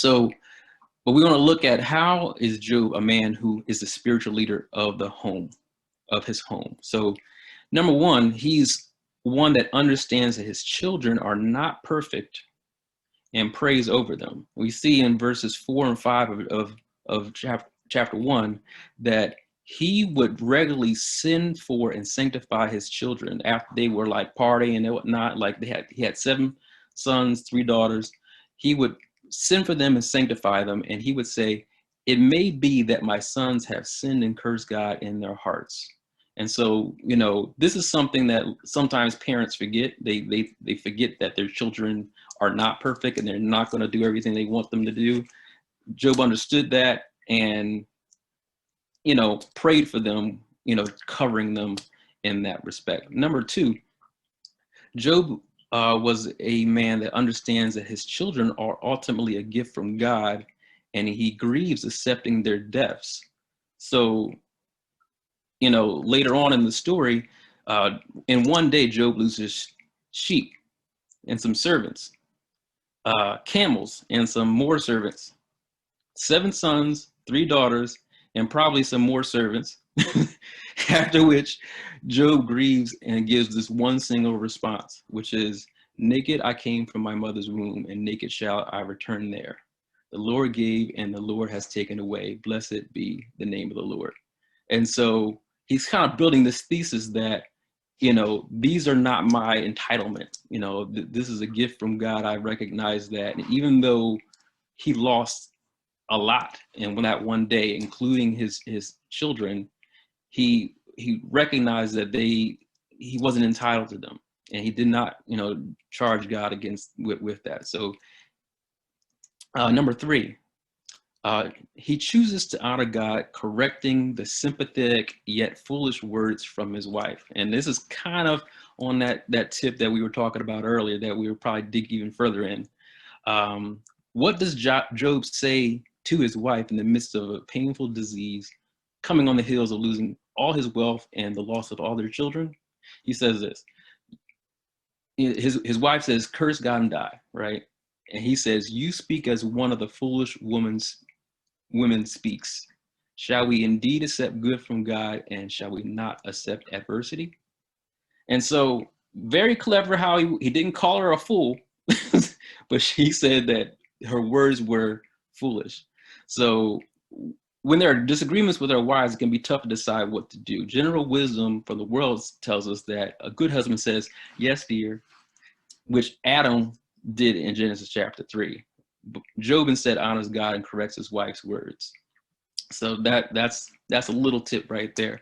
So, but we want to look at how is Job a man who is the spiritual leader of the home, of his home. So, number one, he's one that understands that his children are not perfect and prays over them. We see in verses 4 and 5 of chapter 1 that he would regularly send for and sanctify his children after they were like partying and whatnot. Like he had 7 sons, 3 daughters. He would send for them and sanctify them. And he would say, it may be that my sons have sinned and cursed God in their hearts. And so, this is something that sometimes parents forget. They forget that their children are not perfect and they're not going to do everything they want them to do. Job understood that and, prayed for them, covering them in that respect. Number 2, Job was a man that understands that his children are ultimately a gift from God, and he grieves accepting their deaths. So, later on in the story, in one day, Job loses sheep and some servants, camels and some more servants, 7 sons, 3 daughters, and probably some more servants. After which, Job grieves and gives this one single response, which is, naked I came from my mother's womb, and naked shall I return there. The Lord gave, and the Lord has taken away. Blessed be the name of the Lord. And so he's kind of building this thesis that, these are not my entitlement. This is a gift from God. I recognize that. And even though he lost a lot and when that one day, including his children, he recognized that he wasn't entitled to them, and he did not charge God with that. So number 3, he chooses to honor God, correcting the sympathetic yet foolish words from his wife. And this is kind of on that tip that we were talking about earlier that we will probably dig even further in. What does Job say to his wife in the midst of a painful disease, coming on the heels of losing all his wealth and the loss of all their children? He says this. His wife says, curse God and die, right? And he says, you speak as one of the foolish women speaks. Shall we indeed accept good from God, and shall we not accept adversity? And so, very clever how he didn't call her a fool, but she said that her words were foolish. So when there are disagreements with our wives, it can be tough to decide what to do. General wisdom from the world tells us that a good husband says, yes, dear, which Adam did in Genesis chapter 3. Job instead honors God and corrects his wife's words. So that's a little tip right there.